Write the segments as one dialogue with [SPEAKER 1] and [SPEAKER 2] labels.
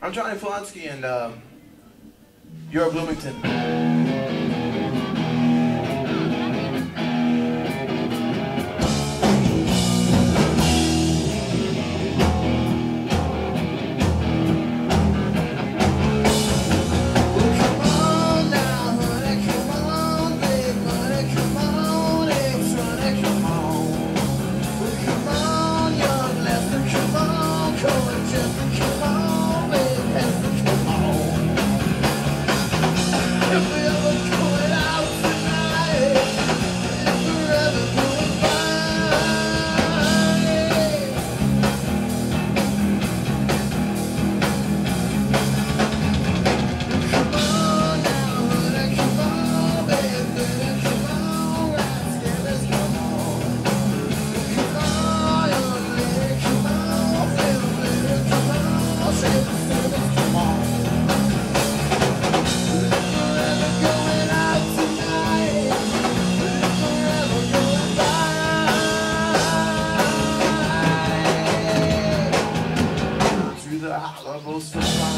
[SPEAKER 1] I'm Jonny Polonsky, and you're Bloomington. Holubow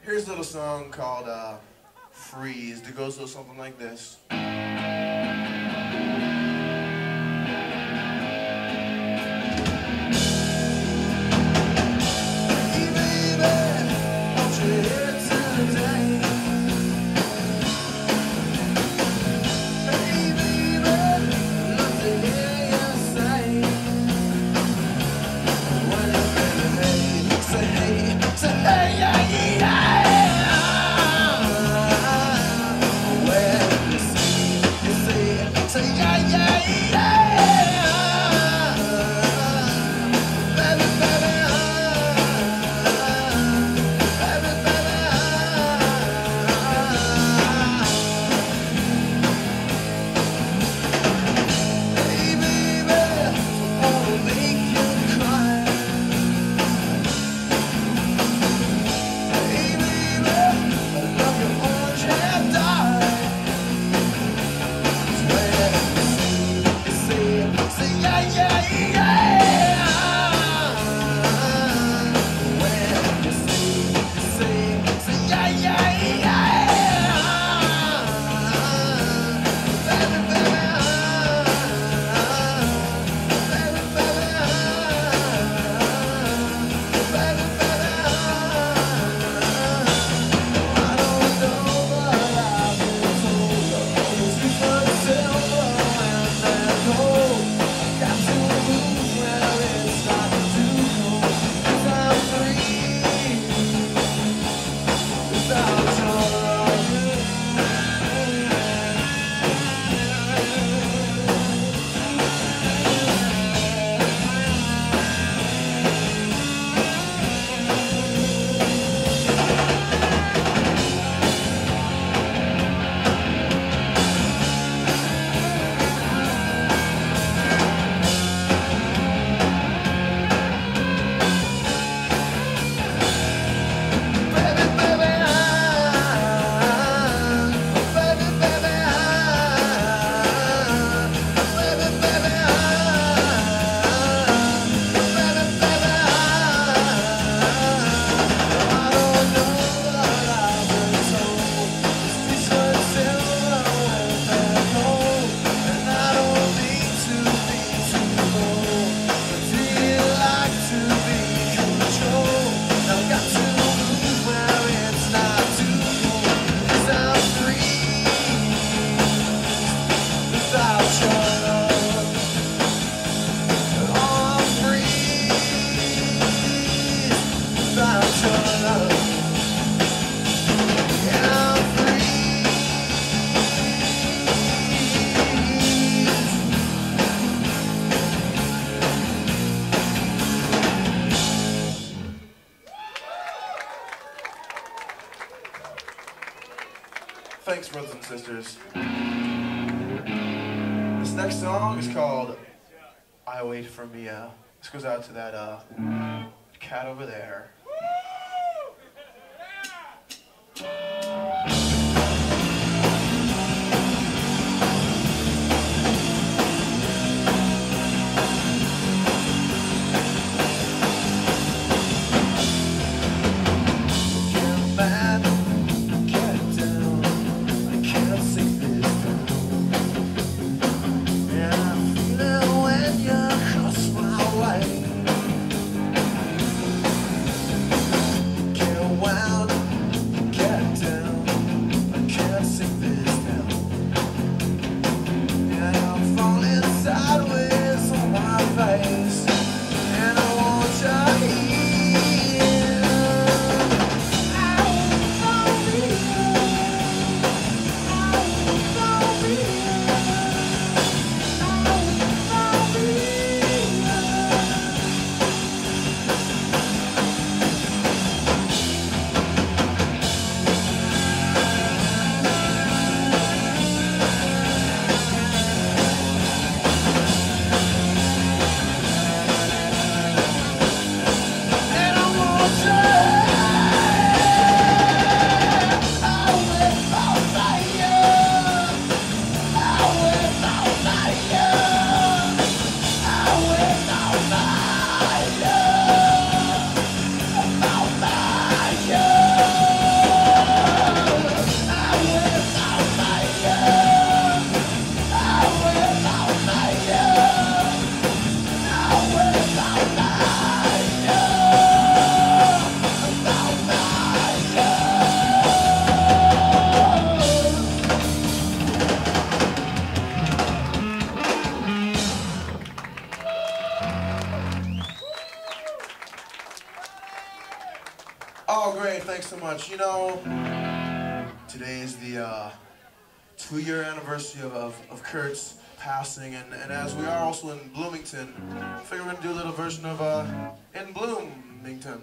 [SPEAKER 1] Here's a little song called Freeze that goes a little something like this. Thanks, brothers and sisters. This next song is called I Wait for Mia. This goes out to that cat over there.
[SPEAKER 2] Get
[SPEAKER 1] Oh, great, thanks so much. You know, today is the 2-year anniversary of Kurt's passing, and as we are also in Bloomington, I figure we're going to do a little version of In Bloomington.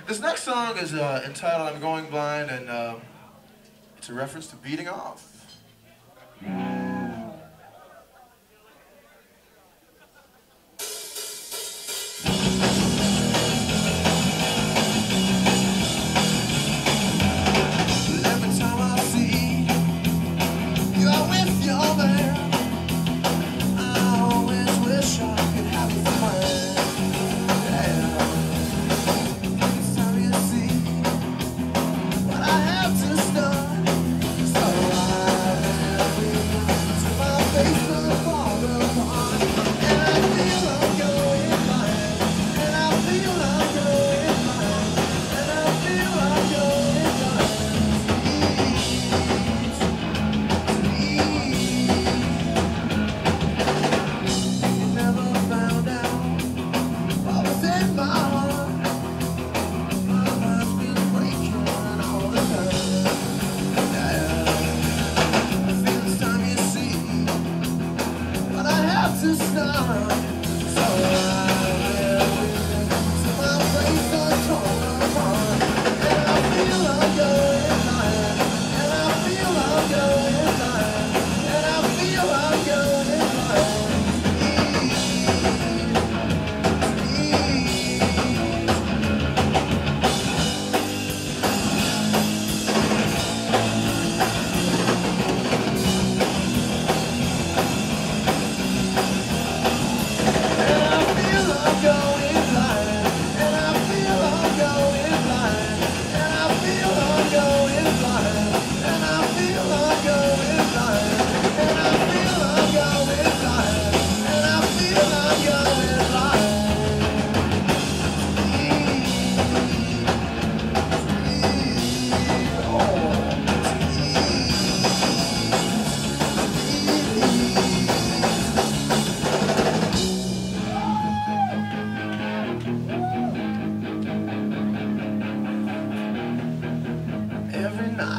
[SPEAKER 1] This next song is entitled I'm Going Blind, and it's a reference to beating off. to start. So I live to my place on corner, and I feel I'm going blind, and I feel I'm going blind, and I feel I'm going blind.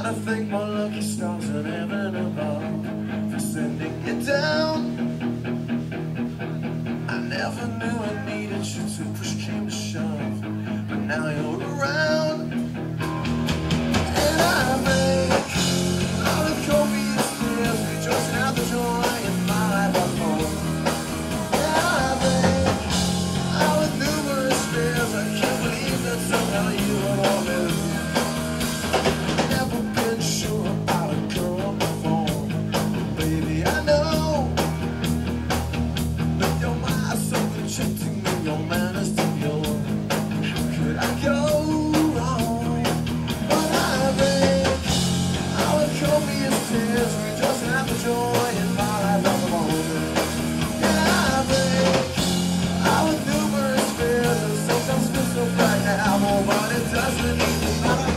[SPEAKER 1] I thank my lucky stars in heaven above for sending you down. I never knew I needed you to push came to shove, but now you're around. And I make all the copious tears, rejoicing at the joy in my life at home. And I make all the numerous fears, I can't believe that somehow you would all live. Sure about a girl before, baby, I know that you're my something shifting in your manners to pure. How could I go wrong? But I think I would copious tears, rejoicing at the joy in my life at the moment. Yeah, I think I would numerous fears, and sometimes feel so bright now, but it doesn't even matter.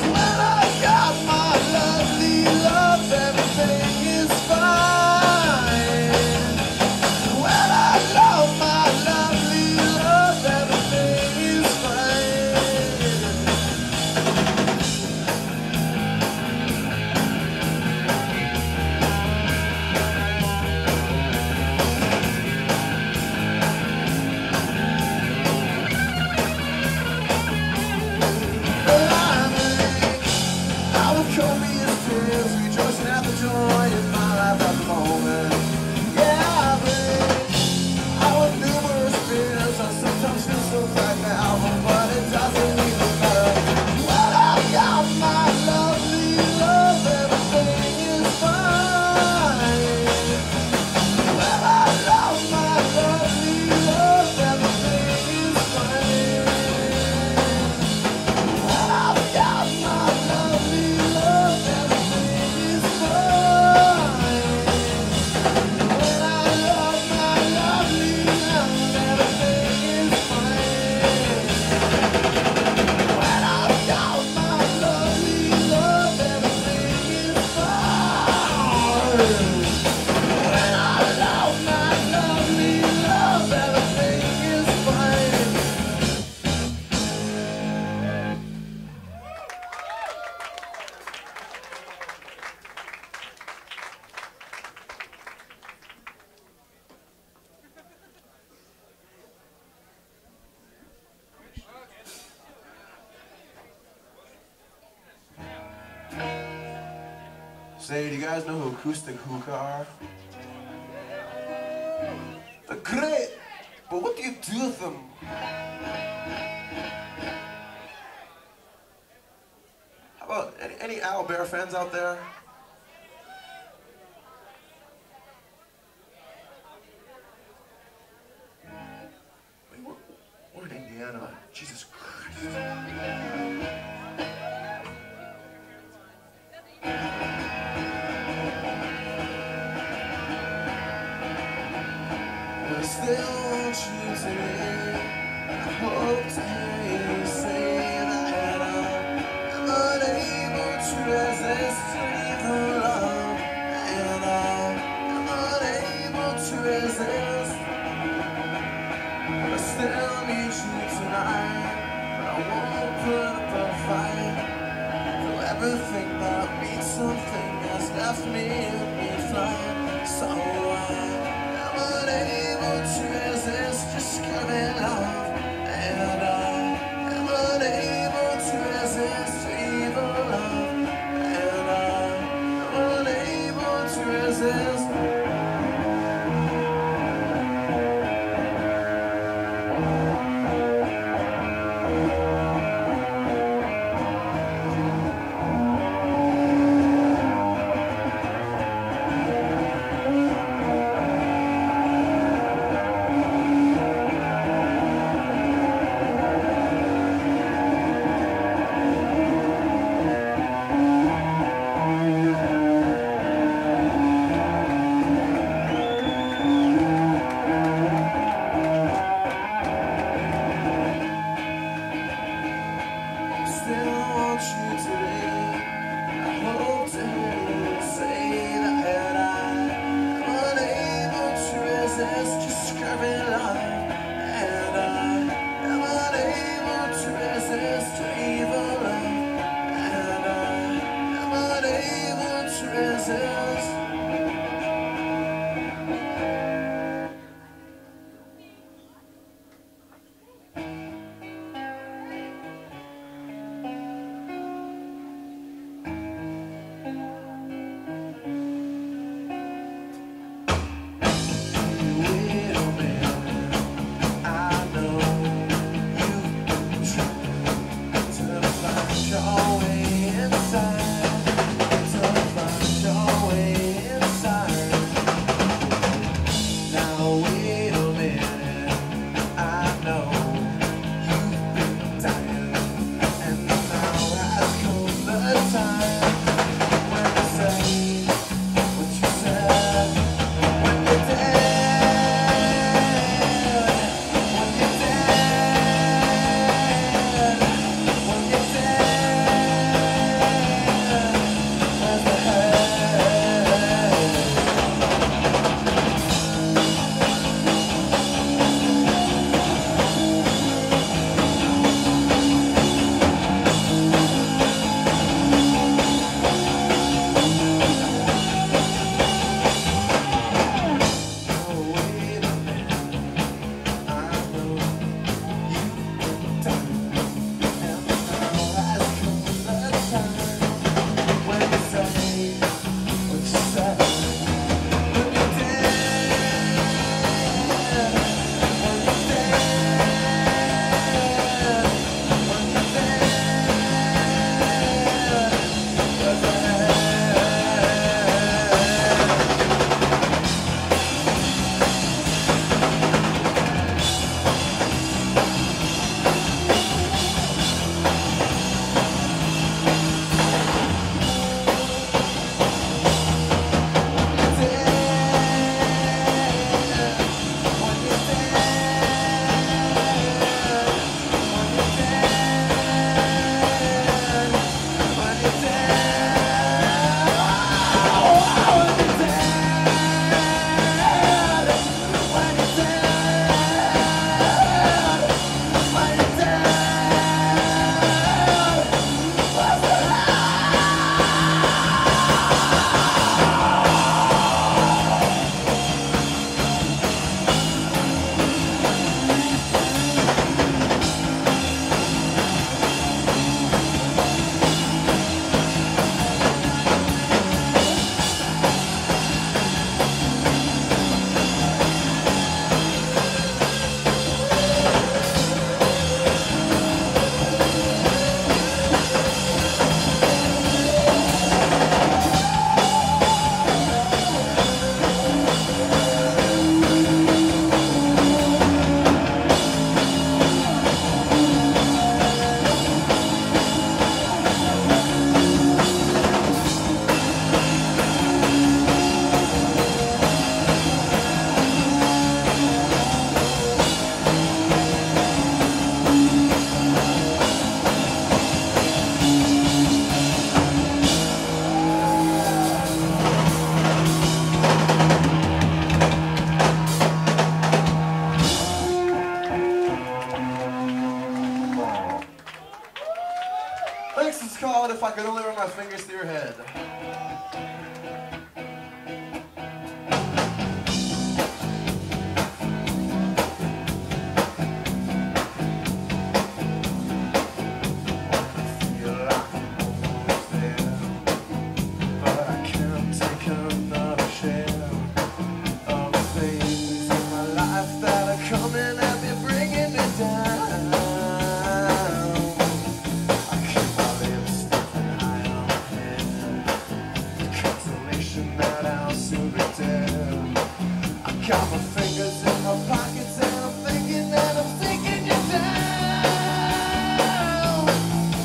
[SPEAKER 1] When I got my lovely love, everything is fine. When I love my lovely love, everything is rejoicing at the joy in my life at the moment. Yeah, I think I would numerous fears, I sometimes feel so bright now, but it doesn't even matter. When I got my lovely love, everything is fine. When I love my lovely love, everything is fine. When I've got my lovely love, everything is fine. When I love my lovely love, everything is fine. When I've got my lovely love, everything is fine. When I love my lovely love, everything is fine. Say, do you guys know who acoustic hookah are? They're great, but what do you do with them? How about any Owl Bear fans out there? Wait, we're in Indiana. Jesus Christ. I still want you today. I hope to hear you say that I'm unable to resist your love, and I'm unable to resist. But I still need you tonight, but I won't put up a fight. Though everything that means something has left me in mid-flight, so I'm unable Oh, wait a minute, I know you've been dying, and now has come the time when you say what you said when you're dead, when you're dead, when you're dead, where's the head? Thanks, it's called If I Could Only Run My Fingers Through Your Head. Got my fingers in my pockets and I'm thinking that I'm thinking you down.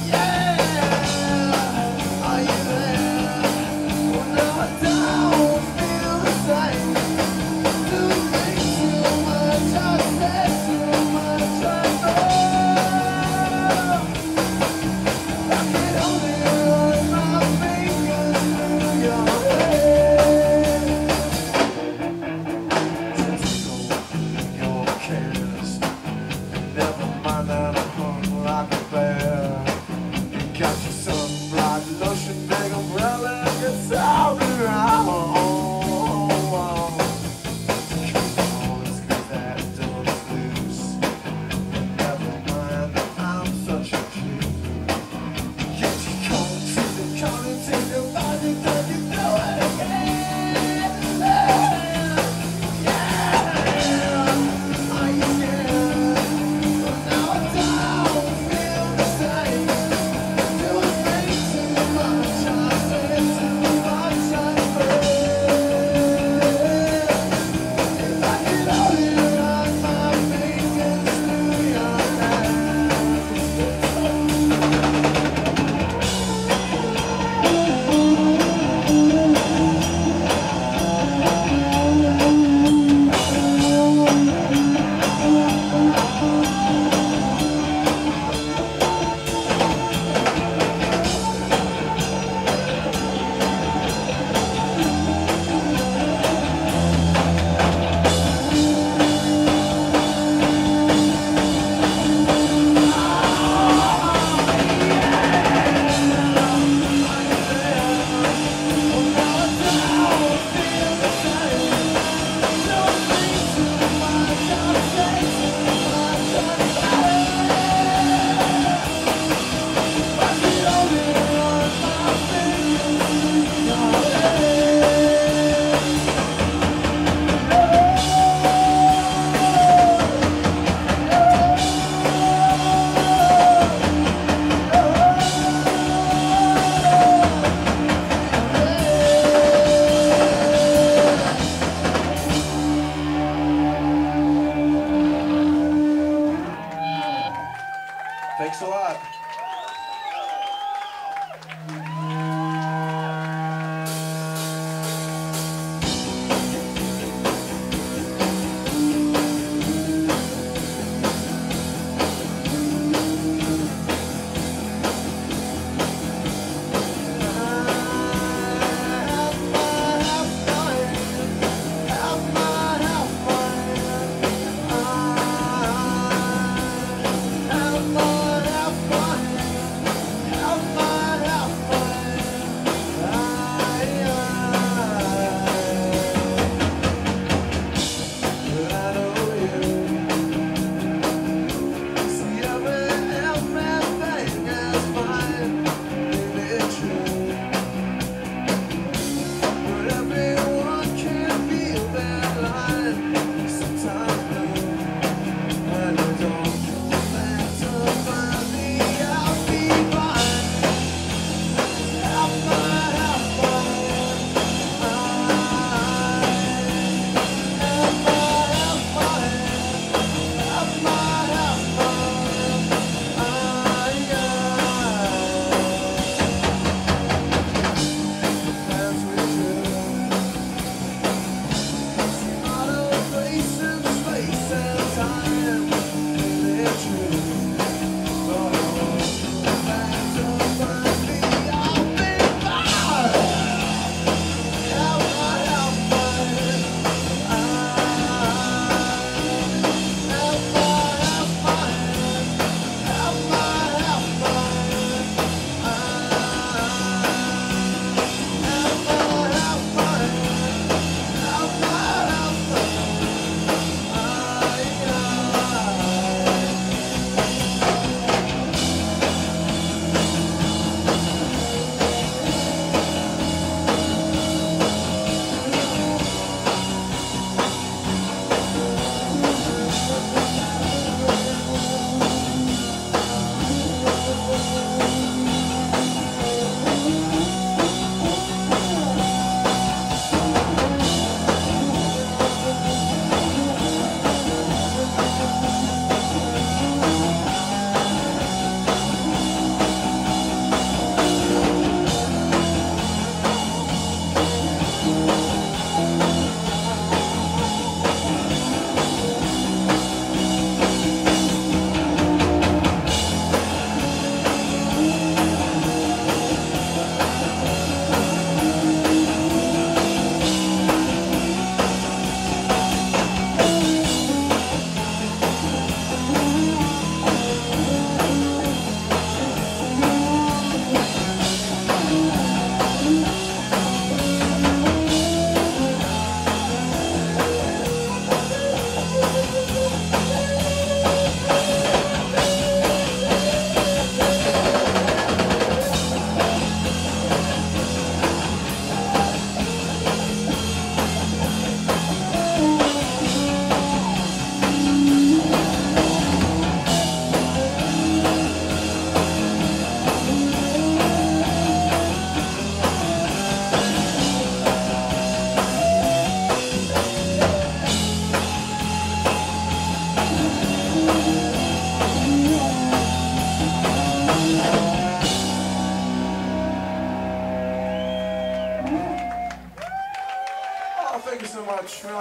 [SPEAKER 1] Yeah, are you there? Well, no, I don't feel the same. Do think too much, I said too much, I know. I can only run my fingers through your head.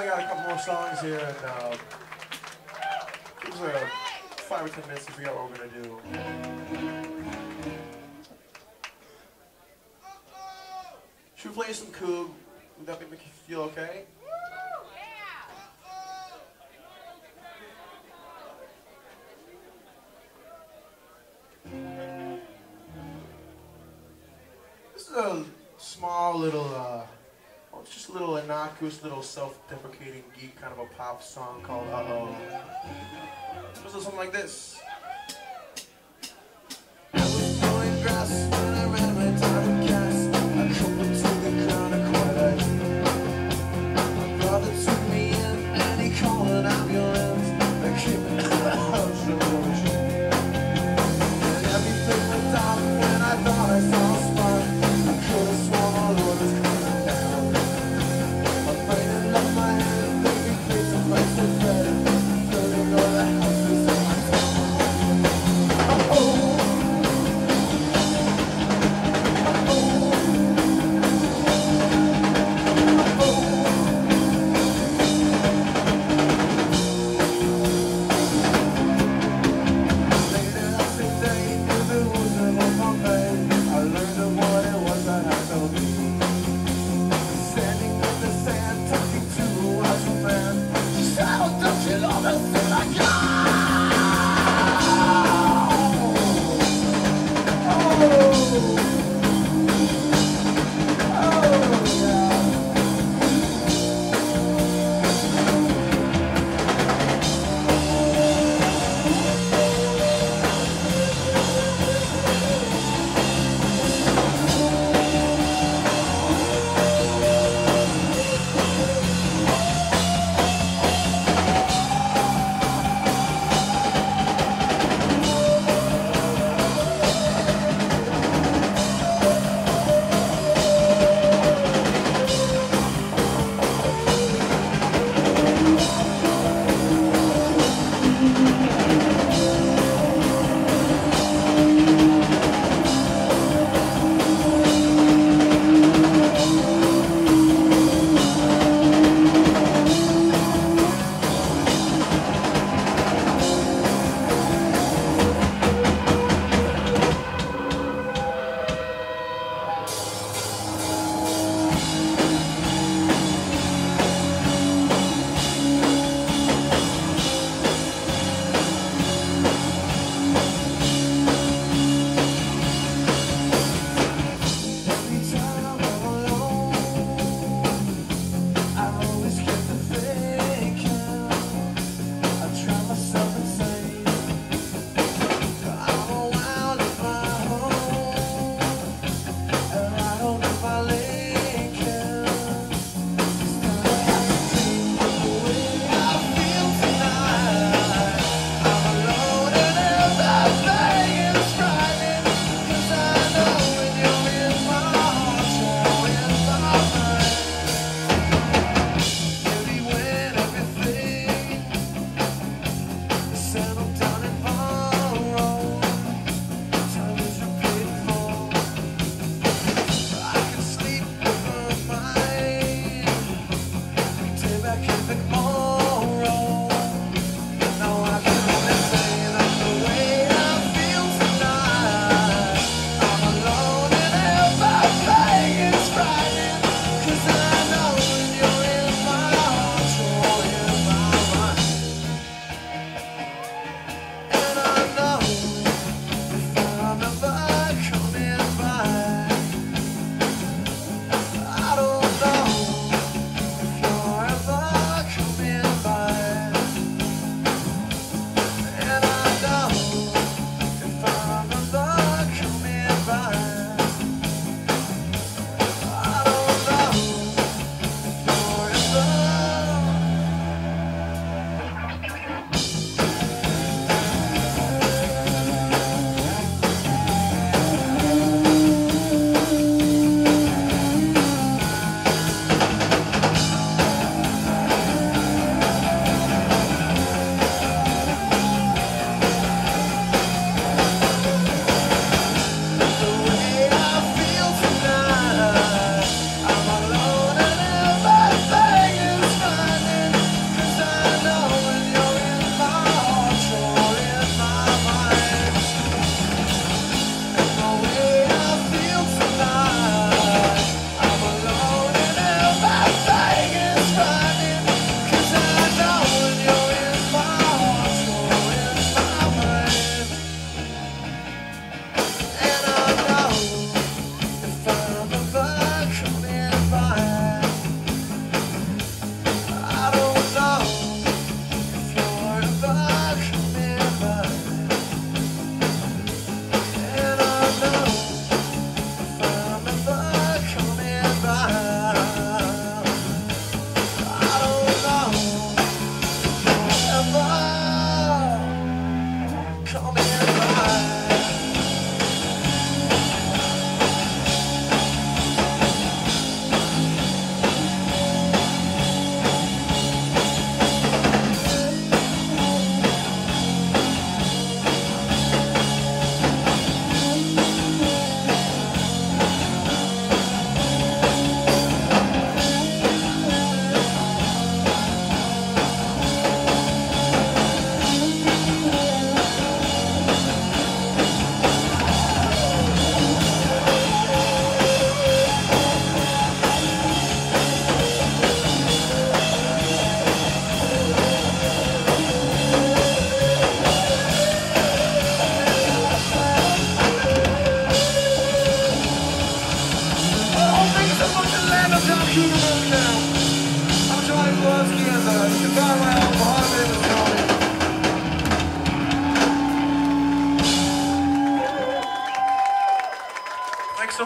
[SPEAKER 1] only got a couple more songs here, and it was 5 or 10 minutes to figure out what we're gonna do. Should we play some Coog? Would that make you feel okay? This is a small little, it's just a little innocuous, little self-deprecating geek kind of a pop song called Uh-Oh. This is something like this. I was mowing grass when I ran my time of gas. I crumpled to the ground and quite like. My brother took me in and he called an ambulance. I came in out of the house and everything went dark when I thought I saw a spark. I could have sworn all the was coming down. My brain had left my head, thinking place of life was better. Turning all the house was in my town.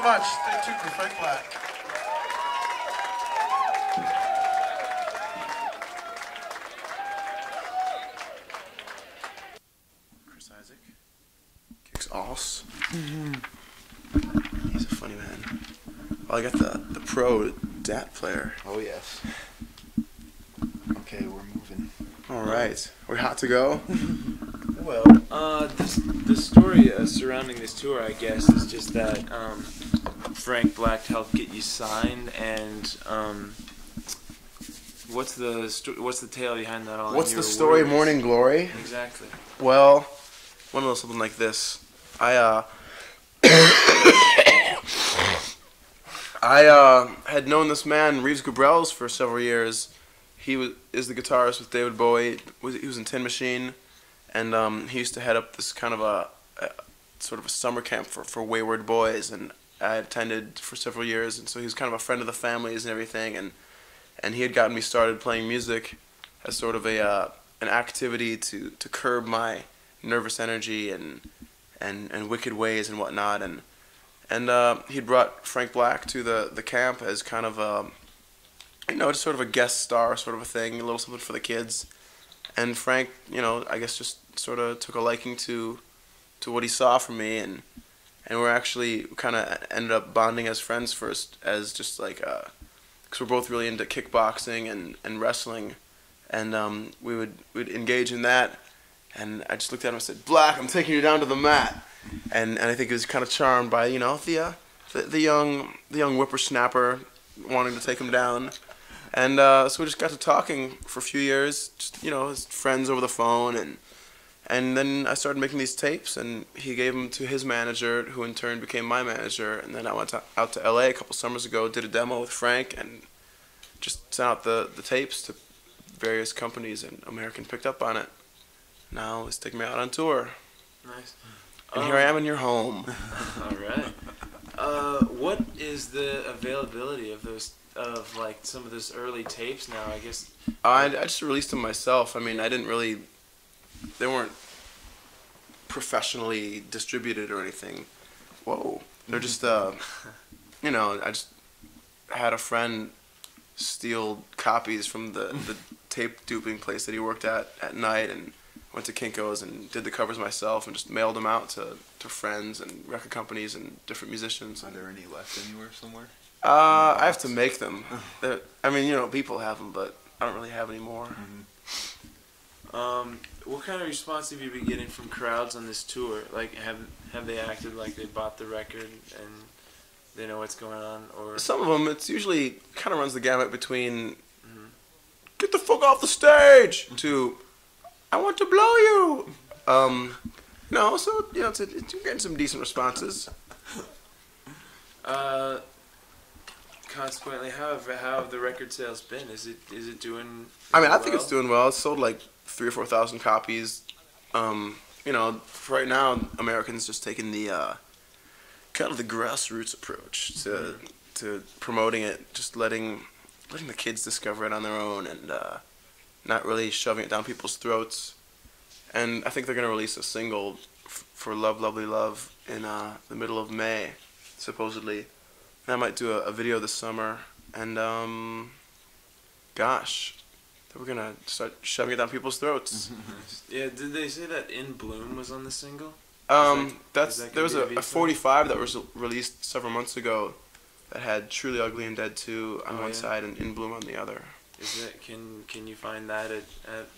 [SPEAKER 1] much. Stay tuned for Frank Black. Chris Isaac kicks ass. He's a funny man. Oh, I got the pro Dat player.
[SPEAKER 2] Oh yes. Okay, we're moving.
[SPEAKER 1] All right, we hot to go?
[SPEAKER 3] Well, the story surrounding this tour, I guess, is just that Frank Black helped get you signed, and what's the tale behind that all?
[SPEAKER 1] What's the story,
[SPEAKER 3] words?
[SPEAKER 1] Morning Glory?
[SPEAKER 3] Exactly.
[SPEAKER 1] Well, one of those something like this. I had known this man, Reeves Gabrels, for several years. He is the guitarist with David Bowie. He was in Tin Machine, and he used to head up this kind of a sort of a summer camp for wayward boys, and I attended for several years, and so he was kind of a friend of the families and everything, and he had gotten me started playing music as sort of an activity to curb my nervous energy and wicked ways and whatnot, and he'd brought Frank Black to the camp as kind of just sort of a guest star sort of a thing, a little something for the kids. And Frank, I guess just sort of took a liking to what he saw from me, and we're actually kind of ended up bonding as friends first, as just like, because we're both really into kickboxing and wrestling, and we'd engage in that, and I just looked at him and said, "Black, I'm taking you down to the mat," and I think he was kind of charmed by, the young whippersnapper wanting to take him down. And so we just got to talking for a few years, just, as friends over the phone, and then I started making these tapes, and he gave them to his manager, who in turn became my manager, and then I went out to LA a couple summers ago, did a demo with Frank, and just sent out the tapes to various companies, and American picked up on it. Now he's taking me out on tour.
[SPEAKER 3] Nice.
[SPEAKER 1] And here I am in your home.
[SPEAKER 3] All right. What is the availability of those? Of like some of those early tapes now, I guess.
[SPEAKER 1] I just released them myself. I mean, they weren't professionally distributed or anything. Whoa. They're just, I just had a friend steal copies from the tape duping place that he worked at night, and went to Kinko's and did the covers myself and just mailed them out to friends and record companies and different musicians.
[SPEAKER 2] Are there any left anywhere somewhere?
[SPEAKER 1] I have to make them. People have them, but I don't really have any more.
[SPEAKER 3] Mm-hmm. What kind of response have you been getting from crowds on this tour? Like, have they acted like they bought the record and they know what's going on? Or
[SPEAKER 1] some of them, it's usually kind of runs the gamut between "get the fuck off the stage" to "I want to blow you." So you're getting some decent responses.
[SPEAKER 3] Consequently, how have the record sales been? Is it doing?
[SPEAKER 1] I mean, I think it's doing well. It's sold like 3,000 or 4,000 copies. For right now, Americans just taking the kind of the grassroots approach to promoting it, just letting the kids discover it on their own, and not really shoving it down people's throats. And I think they're gonna release a single for "Love, Lovely Love" in the middle of May, supposedly. I might do a video this summer, and we're gonna start shoving it down people's throats.
[SPEAKER 3] Yeah, did they say that "In Bloom" was on the single?
[SPEAKER 1] There was a 45 that was released several months ago that had "Truly Ugly and Dead 2" on one side and "In Bloom" on the other.
[SPEAKER 3] Can you find that at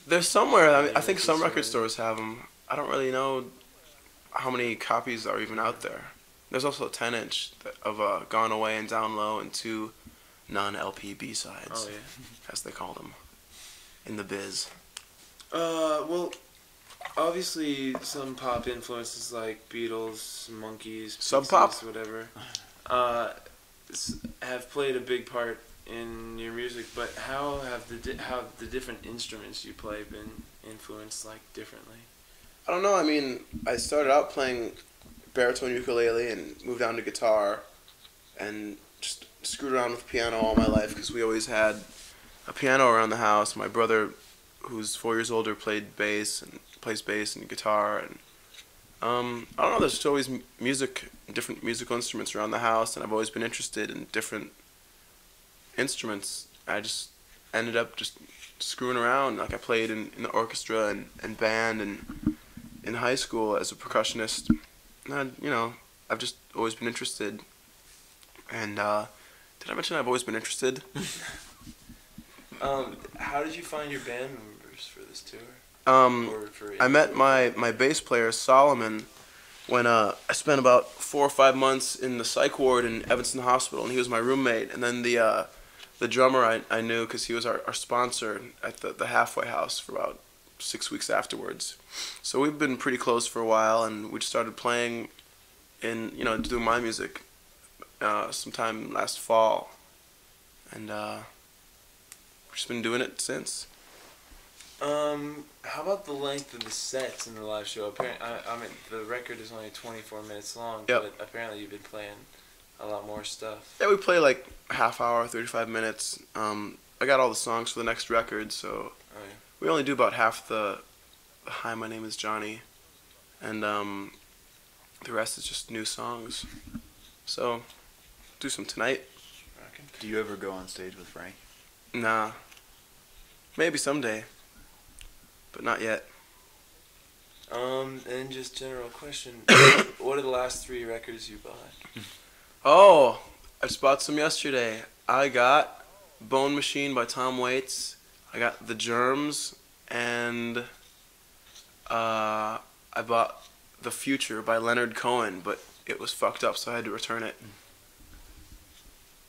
[SPEAKER 1] They're somewhere. I think some record stores have them. I don't really know how many copies are even out there. There's also a 10-inch of "Gone Away" and "Down Low" and 2 non-LP B-sides, as they call them in the biz.
[SPEAKER 3] Well, obviously some pop influences like Beatles, Monkees,
[SPEAKER 1] Sub Pop,
[SPEAKER 3] whatever, have played a big part in your music. But how have the different instruments you play been influenced differently?
[SPEAKER 1] I don't know. I mean, I started out playing baritone ukulele and moved down to guitar, and just screwed around with piano all my life because we always had a piano around the house. My brother, who's 4 years older, plays bass and guitar, and
[SPEAKER 4] I don't know. There's just always different musical instruments around the house, and I've always been interested in different instruments. I just ended up just screwing around. Like I played in the orchestra and band and in high school as a percussionist. And I've just always been interested. And did I mention I've always been interested?
[SPEAKER 3] How did you find your band members for this tour?
[SPEAKER 4] I met my bass player Solomon when I spent about 4 or 5 months in the psych ward in Evanston Hospital, and he was my roommate. And then the drummer I knew because he was our sponsor at the halfway house for about 6 weeks afterwards. So we've been pretty close for a while, and we just started playing doing my music sometime last fall, and we've just been doing it since.
[SPEAKER 3] How about the length of the sets in the live show? I mean, the record is only 24 minutes long,
[SPEAKER 4] Yep.
[SPEAKER 3] but apparently you've been playing a lot more stuff.
[SPEAKER 4] Yeah, we play like half hour, 35 minutes. I got all the songs for the next record, so we only do about half the Hi, My Name is Johnny, and the rest is just new songs. So, do some tonight.
[SPEAKER 2] Do you ever go on stage with Frank?
[SPEAKER 4] Nah. Maybe someday. But not yet.
[SPEAKER 3] And just general question. What are the last 3 records you bought?
[SPEAKER 4] Oh, I just bought some yesterday. I got Bone Machine by Tom Waits. I got The Germs, and I bought The Future by Leonard Cohen, but it was fucked up, so I had to return it.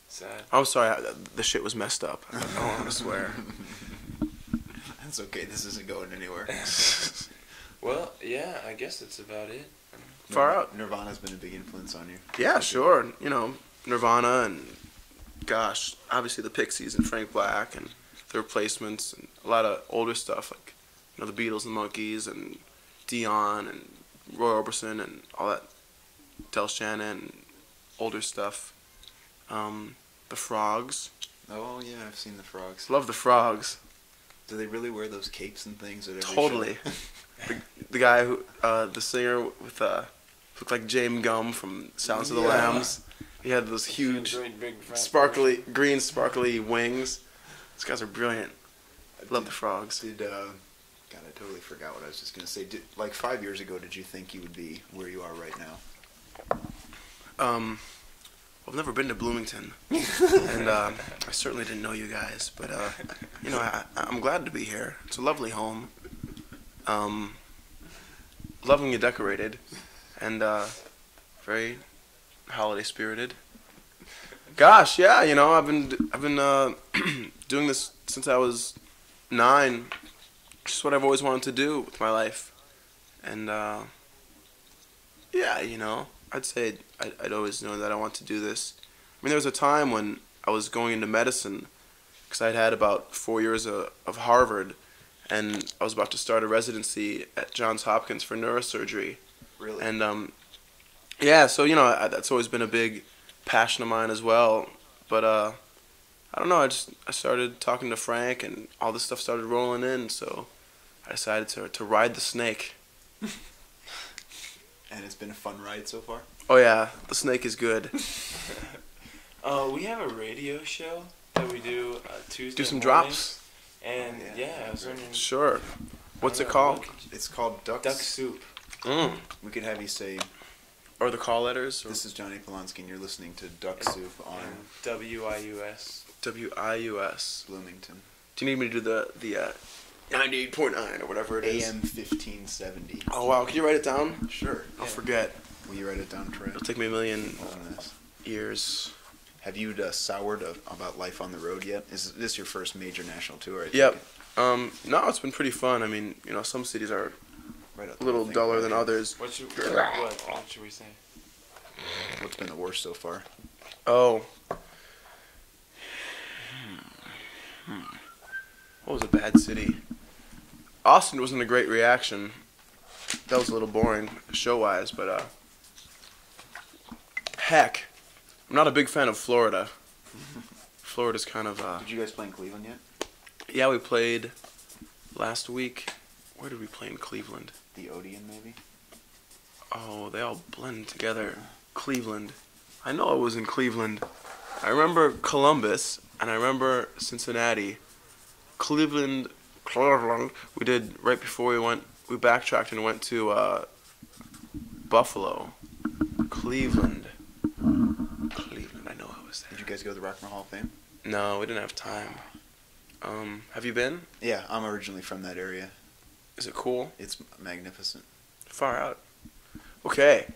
[SPEAKER 3] Sad.
[SPEAKER 4] I'm sorry, the shit was messed up. I don't want to swear.
[SPEAKER 2] That's okay. This isn't going anywhere.
[SPEAKER 3] Well, yeah, I guess that's about it.
[SPEAKER 4] Far out.
[SPEAKER 2] Nirvana's been a big influence on you.
[SPEAKER 4] Yeah, sure. Nirvana and, gosh, obviously the Pixies and Frank Black and the Replacements and a lot of older stuff like, the Beatles and Monkees and Dion and Roy Orbison and all that, Del Shannon and older stuff. The Frogs.
[SPEAKER 2] Oh yeah, I've seen the Frogs.
[SPEAKER 4] Love the Frogs.
[SPEAKER 2] Do they really wear those capes and things at every
[SPEAKER 4] Totally.
[SPEAKER 2] show?
[SPEAKER 4] the guy who, the singer with looked like James Gum from Silence of the Lambs. He had those huge, green sparkly wings. These guys are brilliant. Love the Frogs.
[SPEAKER 2] God, I totally forgot what I was just gonna say. Like 5 years ago, did you think you would be where you are right now?
[SPEAKER 4] I've never been to Bloomington, and I certainly didn't know you guys. But I'm glad to be here. It's a lovely home. Lovingly decorated, and very holiday spirited. Gosh, yeah, I've been doing this since I was 9. Just what I've always wanted to do with my life, and yeah, I'd say I'd always known that I want to do this. I mean, there was a time when I was going into medicine because I'd had about 4 years of Harvard, and I was about to start a residency at Johns Hopkins for neurosurgery.
[SPEAKER 2] Really?
[SPEAKER 4] And yeah, so that's always been a big passion of mine as well. But I don't know. I started talking to Frank, and all this stuff started rolling in. So I decided to ride the snake.
[SPEAKER 2] And it's been a fun ride so far?
[SPEAKER 4] Oh yeah, the snake is good.
[SPEAKER 3] We have a radio show that we do Tuesday
[SPEAKER 4] Do some
[SPEAKER 3] mornings,
[SPEAKER 4] drops.
[SPEAKER 3] And I was wondering.
[SPEAKER 4] Sure. What's it called?
[SPEAKER 2] It's called Duck
[SPEAKER 3] Soup.
[SPEAKER 2] We could have you say,
[SPEAKER 4] or the call letters. Or
[SPEAKER 2] this is Jonny Polonsky, and you're listening to Duck Soup on
[SPEAKER 3] WIUS.
[SPEAKER 4] WIUS.
[SPEAKER 2] Bloomington.
[SPEAKER 4] Do you need me to do the 98.9 or whatever it is?
[SPEAKER 2] AM 1570.
[SPEAKER 4] Oh wow, can you write it down?
[SPEAKER 2] Sure.
[SPEAKER 4] I'll forget.
[SPEAKER 2] Will you write it down, Trey?
[SPEAKER 4] It'll take me a million
[SPEAKER 2] On this.
[SPEAKER 4] years.
[SPEAKER 2] Have you soured about life on the road yet? Is this your first major national tour?
[SPEAKER 4] Yep. No, it's been pretty fun. I mean, some cities are
[SPEAKER 2] Right up
[SPEAKER 4] a little
[SPEAKER 2] there, I think.
[SPEAKER 4] duller than others.
[SPEAKER 3] What should we say?
[SPEAKER 2] What's been the worst so far?
[SPEAKER 4] Oh. What was a bad city? Austin wasn't a great reaction. That was a little boring show-wise, but heck, I'm not a big fan of Florida. Florida's kind of
[SPEAKER 2] Did you guys play in Cleveland yet?
[SPEAKER 4] Yeah, we played last week. Where did we play in Cleveland?
[SPEAKER 2] The Odeon, maybe?
[SPEAKER 4] Oh, they all blend together. Cleveland. I know I was in Cleveland. I remember Columbus, and I remember Cincinnati. Cleveland. We did right before we backtracked and went to Buffalo. Cleveland. I know I was there.
[SPEAKER 2] Did you guys go to the Rock and Roll Hall of Fame?
[SPEAKER 4] No, we didn't have time. Have you been?
[SPEAKER 2] Yeah, I'm originally from that area.
[SPEAKER 4] Is it cool?
[SPEAKER 2] It's magnificent.
[SPEAKER 4] Far out. Okay.